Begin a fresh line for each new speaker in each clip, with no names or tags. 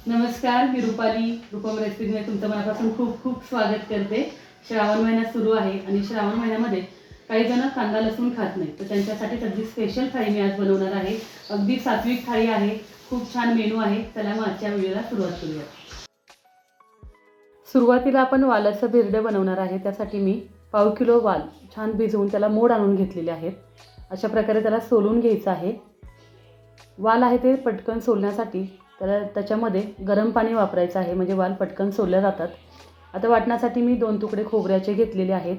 नमस्कार, मी रुपाली रूपम रेसिपीमध्ये तुमचं मनापासून खूप खूप स्वागत करते। श्रावण महिना सुरू आहे आणि श्रावण महिन्यामध्ये काही जण कांदा लसूण खात नाही, तर त्यांच्यासाठी अगदी स्पेशल थाळी मी आज बनवणार आहे। अगदी सात्विक थाळी आहे, खूप छान मेनू आहे। चला मग आजच्या व्हिडिओला सुरुवात करूया। सुरुवातीला आपण वालाचं बिरडं बनवणार आहे। त्यासाठी मी पाव किलो वाल छान भिजवून त्याला मोड आणून घेतलेले आहेत। अशा प्रकारे त्याला सोलून घ्यायचं आहे। वाल आहे ते पटकन सोलण्यासाठी त्याच्यामध्ये गरम पाणी वापरायचं आहे, म्हणजे वाल पटकन सोलले जातात। आता वाटण्यासाठी मी 2 तुकडे खोबऱ्याचे घेतलेले आहेत,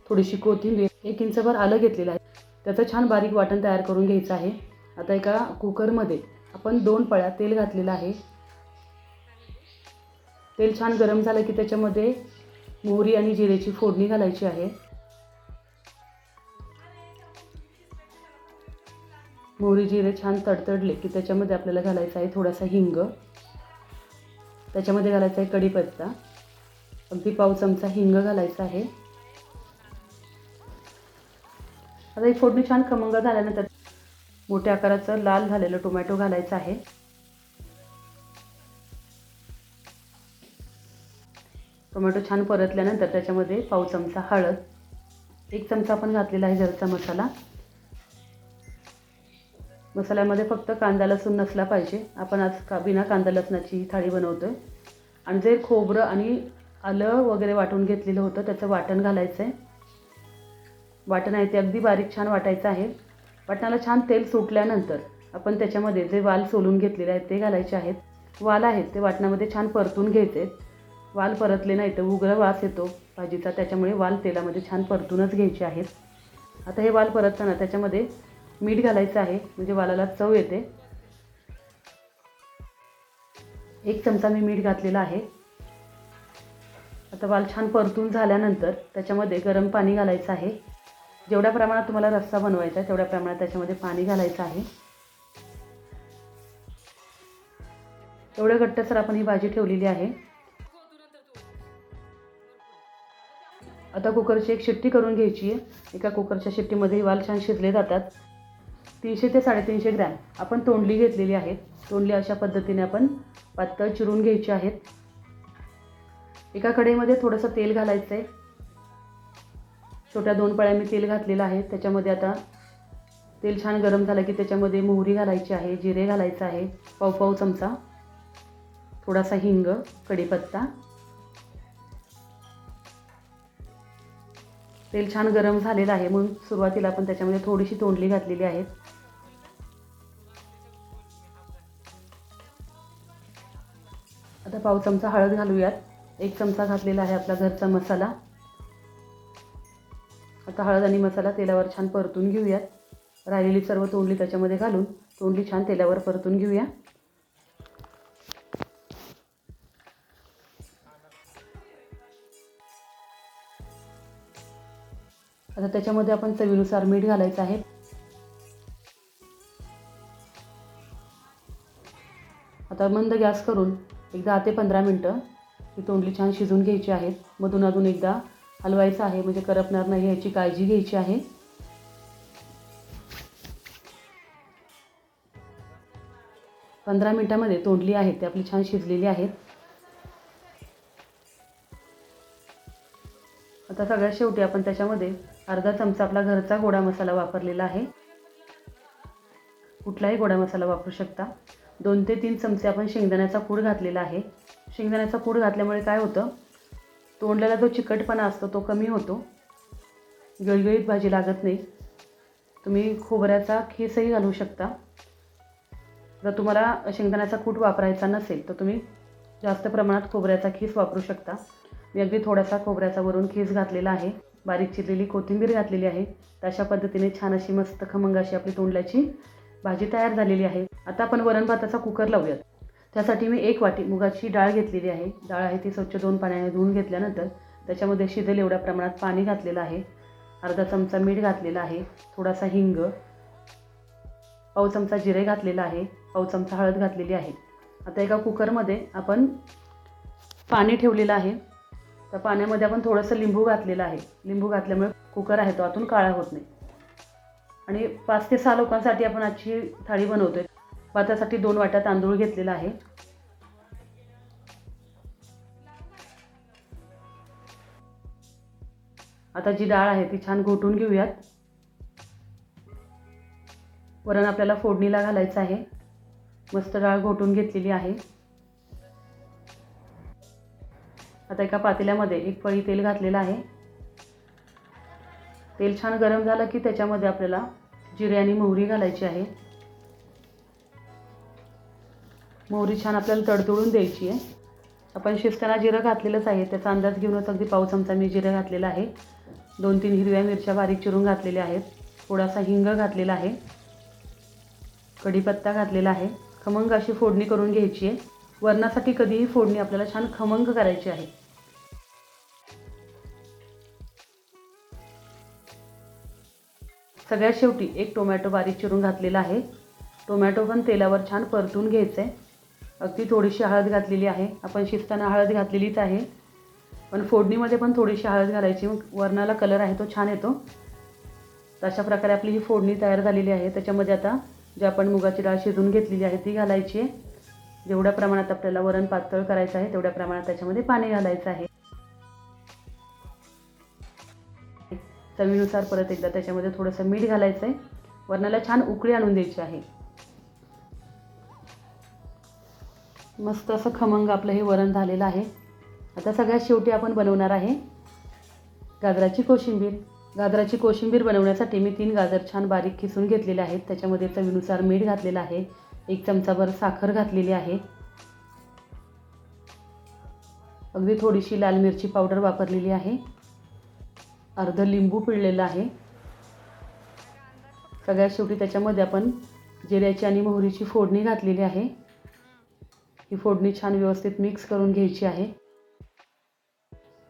थोडीशी कोथिंबीर, 1 इंचभर आलं घेतलेलं आहे। त्याचं छान बारीक वाटण तयार करून घ्यायचं आहे। आता एका कुकरमध्ये आपण 2 पळ्या तेल घातलेलं आहे। तेल छान गरम झालं की त्याच्यामध्ये मोहरी आणि जिरेची फोडणी घालायची आहे। मोहरी जिरे छान तडतडले की त्याच्यामध्ये आपल्याला घालायचं आहे थोडासा हिंग, त्याच्यामध्ये घालायचा आहे कढीपत्ता, अगदी पाव चमचा हिंग घालायचा आहे। आता ही फोडणी छान खमंग झाल्यानंतर मोठ्या आकाराचं लाल झालेलं टोमॅटो घालायचं आहे। टोमॅटो छान परतल्यानंतर त्याच्यामध्ये पाव चमचा हळद, 1 चमचा आपण घातलेला आहे घरचा मसाला। मसाल्यामध्ये फक्त कांदा लसूण नसला पाहिजे, आपण आज बिना कांदा लसणाची थाळी बनवतोय। आणि जे खोबरं आणि आलं वगैरे वाटून घेतलेलं होतं त्याचं वाटण घालायचं आहे। वाटण आहे ते अगदी बारीक छान वाटायचं आहे। वाटणाला छान तेल सुटल्यानंतर आपण त्याच्यामध्ये जे वाल सोलून घेतलेले आहेत ते घालायचे आहेत। वाल आहेत ते वाटणामध्ये छान परतून घ्यायचे। वाल परतले नाही तर उग्र वास येतो भाजीचा, त्याच्यामुळे वाल तेलामध्ये छान परतूनच घ्यायचे आहेत। आता हे वाल परतताना त्याच्यामध्ये मीठ घालायचं आहे, म्हणजे वालाला चव येते। 1 चमचा मी मीठ घातलेला आहे। आता वाल छान परतून झाल्यानंतर त्याच्यामध्ये गरम पाणी घालायचं आहे। जेवढ्या प्रमाणात तुम्हाला रस्सा बनवायचा आहे तेवढ्या प्रमाणात त्याच्यामध्ये पाणी घालायचं आहे। एवढं घट्टसर आपण ही भाजी ठेवलेली आहे। आता कुकरची एक शिट्टी करून घ्यायची आहे। एका कुकरच्या शिट्टीमध्ये वाल छान शिजले जातात। 300 ते 350 ग्रॅम आपण तोंडली घेतलेली आहेत। तोंडली अशा पद्धतीने आपण पातळ चिरून घ्यायची आहेत। एका कढईमध्ये थोडंसं तेल घालायचं आहे। छोट्या 2 पळ्या मी तेल घातलेलं आहे। त्याच्यामध्ये आता तेल छान गरम झालं की त्याच्यामध्ये मोहरी घालायची आहे, जिरे घालायचं आहे, पाव चमचा, थोडासा हिंग, कढीपत्ता। तेल छान गरम झालेलं आहे म्हणून सुरुवातीला आपण त्याच्यामध्ये थोडीशी तोंडली घातलेली आहे। आता पाव चमचा हळद घालूयात। 1 चमचा घातलेला आहे आपला घरचा मसाला। आता हळद आणि मसाला तेलावर छान परतून घेऊयात। राहिलेली सर्व तोंडली त्याच्यामध्ये घालून तोंडली छान तेलावर परतून घेऊया। आता त्याच्यामध्ये आपण चवीनुसार मीठ घालायचं आहे। आता मंद गॅस करून एक 10 ते 15 मिनिटं ही तोंडली छान शिजून घ्यायची आहेत। मधून अधून एकदा हलवायचं आहे, म्हणजे करपणार नाही याची काळजी घ्यायची आहे। पंधरा मिनिटांमध्ये तोंडली आहे ती आपली छान शिजलेली आहे। आता सगळ्यात शेवटी आपण त्याच्यामध्ये अर्धा चमचा आपला घरचा गोडा मसाला वापरलेला आहे। कुठलाही गोडा मसाला वापरू शकता। 2 ते 3 चमचे आपण शेंगदाण्याचा कूट घातलेला आहे। शेंगदाण्याचा कूट घातल्यामुळे काय होतं, तोंडल्याला जो चिकटपणा असतो तो कमी होतो, गळगळीत भाजी लागत नाही। तुम्ही खोबऱ्याचा खीसही घालू शकता। जर तुम्हाला शेंगदाण्याचा कूट वापरायचा नसेल तर तुम्ही जास्त प्रमाणात खोबऱ्याचा खीस वापरू शकता। मी अगदी थोडासा खोबऱ्याचा वरून खीस घातलेला आहे। बारीक चिरलेली कोथिंबीर घातलेली आहे। अशा पद्धतीने छान अशी मस्त खमंग अशी आपली तोंडल्याची भाजी तयार झालेली आहे। आता आपण वरण भाताचा कुकर लावूयात। त्यासाठी मी 1 वाटी मुगाची डाळ घेतलेली आहे। डाळ आहे ती स्वच्छ 2 पाण्याने धुवून घेतल्यानंतर त्याच्यामध्ये शिजेल एवढ्या प्रमाणात पाणी घातलेलं आहे। अर्धा चमचा मीठ घातलेला आहे, थोडासा हिंग, पाव चमचा जिरे घातलेला आहे, पाव चमचा हळद घातलेली आहे। आता एका कुकरमध्ये आपण पाणी ठेवलेलं आहे। त्या पाण्यामध्ये आपण थोडंसं लिंबू घातलेलं आहे। लिंबू घातल्यामुळे कुकर आहे तो आतून काळा होत नाही। आणि 5 ते 6 लोकांसाठी आपण आजची थाळी बनवतोय। भातासाठी 2 वाट्या तांदूळ घेतलेला आहे। आता जी डाळ आहे ती छान घोटून घेऊयात. वरण आपल्याला फोडणीला घालायचं आहे. मस्त डाळ घोटून घेतलेली आहे. आता एका पातेल्यामध्ये एक पळी तेल घातलेलं आहे. तेल छान गरम झालं की त्याच्यामध्ये आपल्याला जिरे आणि मोहरी घालायची आहे. मोहरी छान आपल्याला तडतडून द्यायची आहे. आपण शिजताना जिरं घातलेलंच आहे, त्याचा अंदाज घेऊनच अगदी पाव चमचा मी जिरं घातलेलं आहे. 2-3 हिरव्या मिरच्या बारीक चिरून घातलेल्या आहेत. थोडासा हिंग घातलेला आहे. कढीपत्ता घातलेला आहे. खमंग अशी फोडणी करून घ्यायची आहे. वरणासाठी कधीही फोडणी आपल्याला छान खमंग करायची आहे. सगळ्यात शेवटी एक टोमॅटो बारीक चिरून घातलेला आहे. टोमॅटो पण तेलावर छान परतून घ्यायचं आहे. अगदी थोडीशी हळद घातलेली आहे. आपण शिजताना हळद घातलेलीच आहे, पण फोडणीमध्ये पण थोडीशी हळद घालायची, मग वरणाला कलर आहे तो छान येतो. तर अशा प्रकारे आपली ही फोडणी तयार झालेली आहे. त्याच्यामध्ये आता जी आपण मुगाची डाळ शिजवून घेतलेली आहे ती घालायची आहे. जेवढ्या प्रमाणात आपल्याला वरण पातळ करायचं आहे तेवढ्या प्रमाणात त्याच्यामध्ये पाणी घालायचं आहे. चवीनुसार परत एकदा त्याच्यामध्ये थोडंसं मीठ घालायचं आहे. वरणाला छान उकळी आणून द्यायची आहे. मस्त असं खमंग आपलं हे वरण झालेलं आहे. आता सगळ्यात शेवटी आपण बनवणार आहे गाजराची कोशिंबीर. गाजराची कोशिंबीर बनवण्यासाठी मी 3 गाजर छान बारीक किसून घेतलेले आहेत. त्याच्यामध्ये चवीनुसार मीठ घातलेलं आहे. 1 चमचाभर साखर घातलेली आहे. अगदी थोडीशी लाल मिरची पावडर वापरलेली आहे. अर्ध लिंबू पिळलेलं आहे. सगळ्यात शेवटी त्याच्यामध्ये आपण जिऱ्याची आणि मोहरीची फोडणी घातलेली आहे. ही फोडणी छान व्यवस्थित मिक्स करून घ्यायची आहे.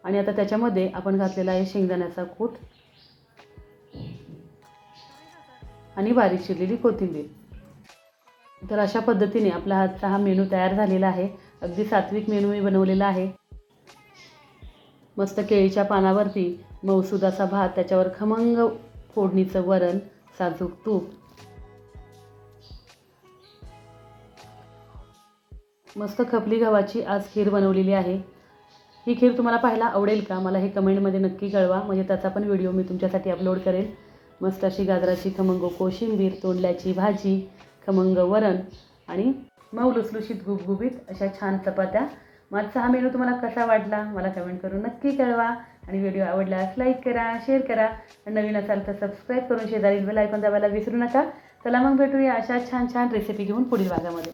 आणि आता त्याच्यामध्ये आपण घातलेला आहे शेंगदाण्याचा कूट आणि बारीक चिरलेली कोथिंबीर. तर अशा पद्धतीने आपला आजचा हा मेनू तयार झालेला आहे. अगदी सात्विक मेनू मी बनवलेला आहे. मस्त केळीच्या पानावरती मऊसूद असा भात, त्याच्यावर खमंग फोडणीचं वरण, साजूक तूप, मस्त खपली गव्हाची आज खीर बनवलेली आहे. ही खीर तुम्हाला पाहायला आवडेल का? मला हे कमेंटमध्ये नक्की कळवा, म्हणजे त्याचा पण व्हिडिओ मी तुमच्यासाठी अपलोड करेल. मस्त अशी गाजराची खमंग कोशिंबीर, तोंडल्याची भाजी, खमंग वरण आणि मऊ लुसलुशीत गुबगुबीत अशा छान चपात्या. माझा हा मेनू तुम्हाला कसा वाटला मला कमेंट करून नक्की कळवा. आणि व्हिडिओ आवडल्यास लाईक करा, शेअर करा. नवीन असाल तर सबस्क्राईब करून शेजारील बेल आयकॉन दाबायला विसरू नका. चला मग भेटूया अशा छान छान रेसिपी घेऊन पुढील भागामध्ये.